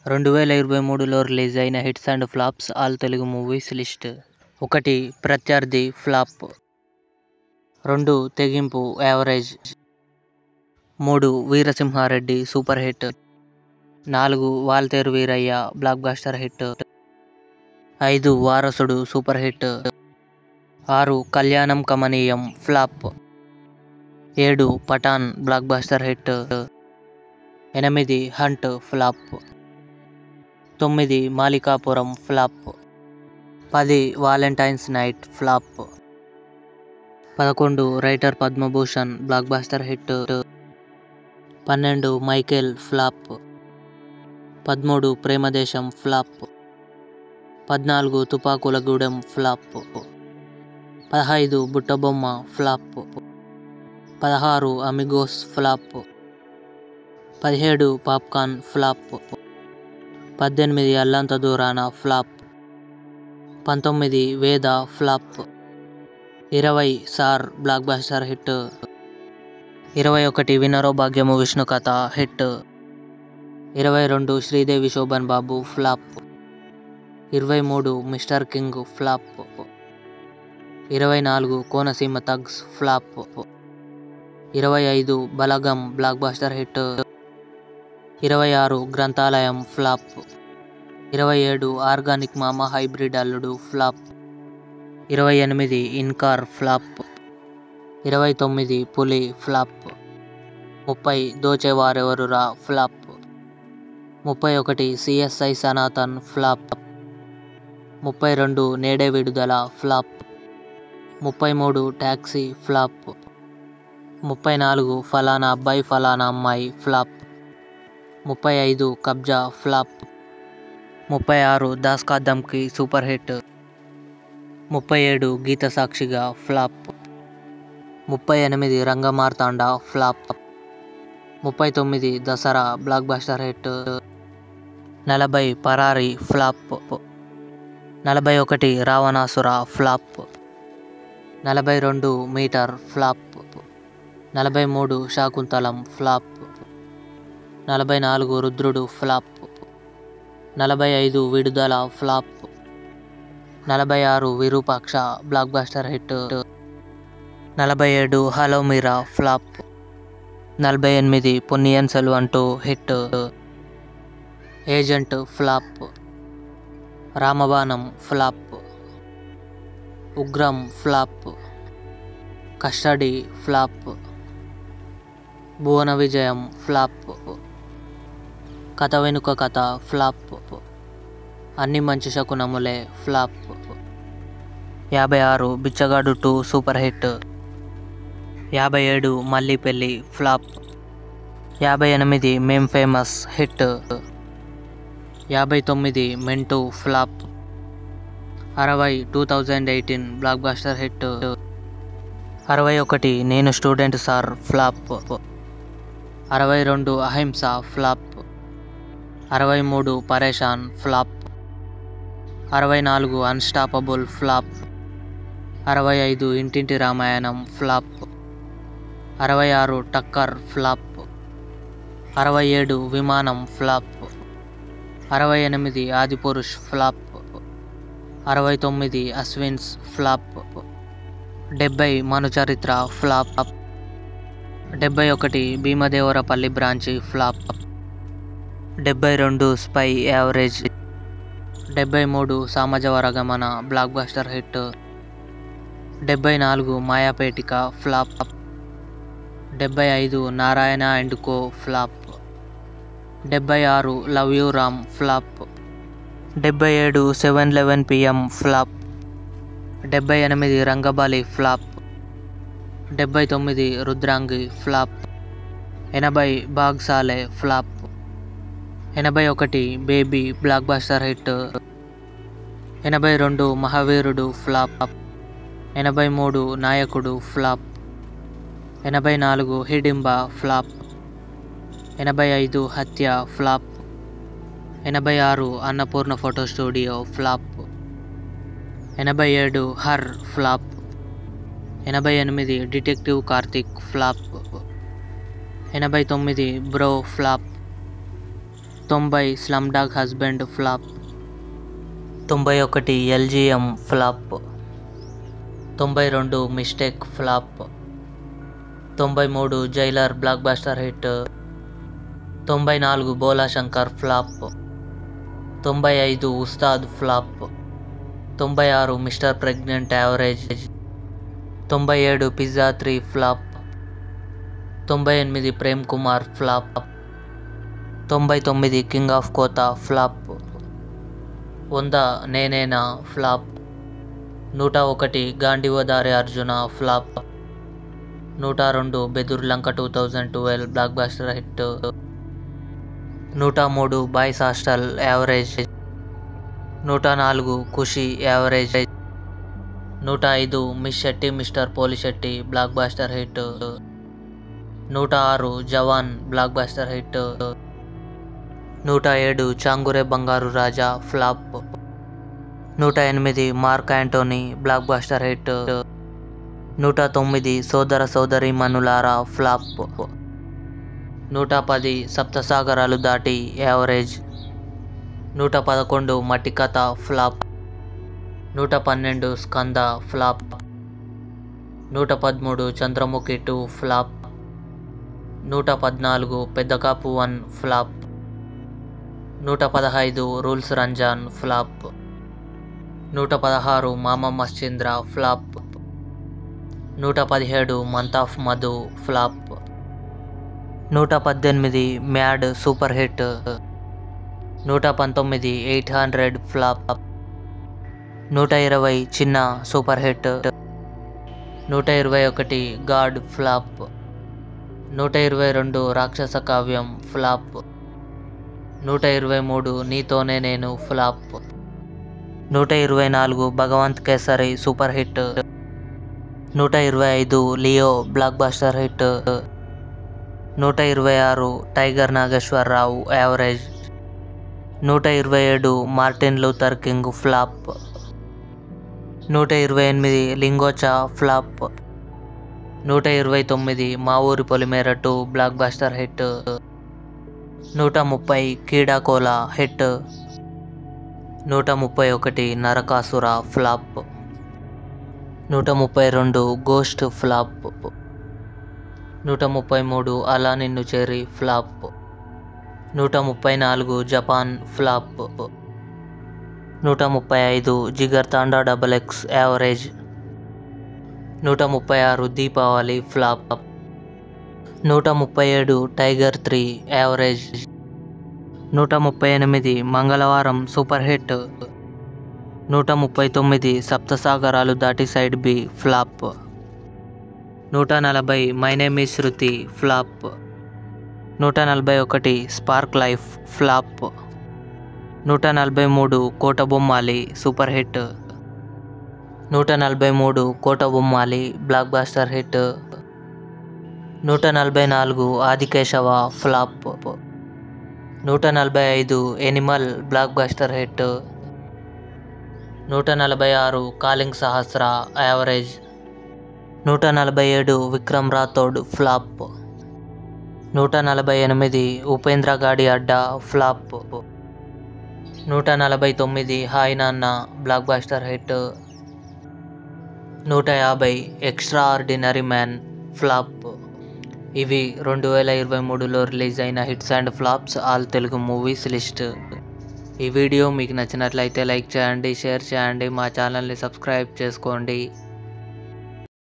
2023లో release అయిన hits and flops all Telugu movies list. 1. Prathyardhi flop. 2. Thegimpu average. 3. Veera Simha Reddy super hit. 4. Waltair Veerayya blockbuster hit. 5. Vaarasudu super hit. 6. Kalyanam Kamaneeyam flop. 7. Pathaan blockbuster hit. 8. Hunt flop. 9. Malikappuram flop. 10. Valentine's Night flop. 11. Writer Padmabhushan blockbuster hit. 12. Michael flop. 13. Premadesam flop. 14. Thupakulagudem flop. 15. Buttabomma flop. 16. Amigos flop. 17. Popcorn flop. 18. Allantha Doorana flop. 19. Veda flop. 20. Sir blockbuster hit. 21. Vinaro Bhagyamu Vishnu Katha hit. 22. Sridevi Shoban Babu flop. 23. Mr King flop. 24. Konaseema Thugs flop. 25. Balagam blockbuster hit. 26. Granthalayam flop. 27. Organic Mama hybrid Alludu flop. 28. In car flop. 29. Puli flop. 30. Dochevarevarura flop. 31. CSI Sanatan flop. 32. Nede విడుదల flop. 33. Taxi flop. 34. ఫలానా అబ్బాయి ఫలానా అమ్మాయి flop. 35. కబ్జా flop. 36. Das కా దమ్కి super hit. 37. Geetha Sakshigaa flop. 38. Rangamarthanda flop. 39. Dasara blockbuster hit. 40. Parari flop. 41. Ravanasura flop. 42. Meter flop. 43. Shaakuntalam flop. 44. Rudhrudu flop. 45. Vidudala flop. 46. Virupaksha blockbuster hit. 47. Hello Meera flop. 48. Ponniyin Selvan 2 hit. Agent flop. Ramabanam flop. Ugram flop. Custody flop. Bhuvana Vijayam flop. కథ వెనుక కథ flop. అన్ని మంచి శకునములే ఫ్లాప్. 56. బిచ్చగాడు 2 super hit. 57. మళ్ళీ పెళ్ళి flop. 58. మేం famous hit. 59. Mentu flop. 60. 2018 block buster hit. 61. నేను student sir flop. 62. అహింస ఫ్లాప్. 63. పరేషాన్ ఫ్లాప్. 64. Unstoppable flop. 65. ఇంటింటి Ramayanam flop. 66. Tucker flop. 67. Vimanam flop. 68. Adipurush flop. 69. Ashwins flop. 70. Manucharitra flop. 71. Bhimadevarapalli branch flop. 72. Spy average. 73. Samajavaragamana blockbuster hit. 74. Mayapetika flop. 75. Narayana and Co flop. 76. Love you Ram flop. 77. 7:11 PM flop. 78. Rangabali flop. 79. Rudrangi flop. 80. Bhaagsaale flop. 81. Baby blockbuster hit. 82. Mahaveerudu flop. 83. నాయకుడు flop. 84. Hidimba flop. 85. Hatya flop. 86. Annapurna photo studio flop. 87. Her flop. 88. Detective Karthik flop. 89. Bro flop. 90 slum dog husband flop. 91 LGM flop. 92 mistake flop. 93 jailer blockbuster hit. 94 Bhola Shankar flop. 95 Ustaad flop. 96 mister pregnant average. 97 pizza 3 flop. 98 Prem Kumar flop. 99 king of Kotha flop. 100 Nenena flop. 101 Gandeevadhari Arjuna flop. 102 Bedur Lanka 2012 blockbuster hit. 103 boys hostel average. 104 Kushi average. 105 Miss Shetty Mr Polishetty blockbuster hit. 106 Jawan blockbuster hit. 107 Changure Bangaru Raja flop. 108 Mark Antony blockbuster hit. 109 Sodara సోదరి మనులారా flop. 110 సప్తసాగరాలు దాటి average. 111 మట్టి కథ flop. 112 Skanda flop. 113 Chandramukhi 2 flop. 114 Peddakapu 1 flop. 115 rules Ramzan flop. 116 మామ Mascheendra flop. 117 month of Madhu flop. 118 mad super hit. 119 800 flop. 120 చిన్న super hit. 121 God flop. 122 రాక్షస కావ్యం flop. 123 Neethone Nenu flop. 124 Bhagavanth Kesari super hit. 125 Leo blockbuster hit. 126 Tiger Nageswara Rao average. 127 Martin Luther King flop. 128 Lingoccha flop. 129 Maa Oori Polimera 2 blockbuster hit. 130 Keedaa Cola hit. 131 Narakasura flop. 132 Ghost flop. 133 Alaa Ninnu Cheri flop. 134 Japan flop. 135 Jigar Thanda XX average. 136 Deepavali flop. 137 Tiger 3 average. 138 Mangalavaaram super hit. 139 సప్తసాగరాలు దాటి side B flop. 140 my name is Shruti flop. 141 Spark Life flop. 143 Kota Bommali super hit. 143 Kota Bommali blockbuster hit. 144 Aadikeshava flop. 145 Animal blockbuster hit. 146 calling Sahasra average. 147 Vikram Rathore flop. 148 Upendra Gadi Adda flop. 149 hi Nanna blockbuster hit. 150 extra ordinary man flop. ఇవి 2023లో release అయిన hits and flops all Telugu movies list. ఈ video మీకు నచ్చినట్లయితే like చేయండి, share చేయండి, మా ఛానల్ని సబ్స్క్రైబ్ చేసుకోండి.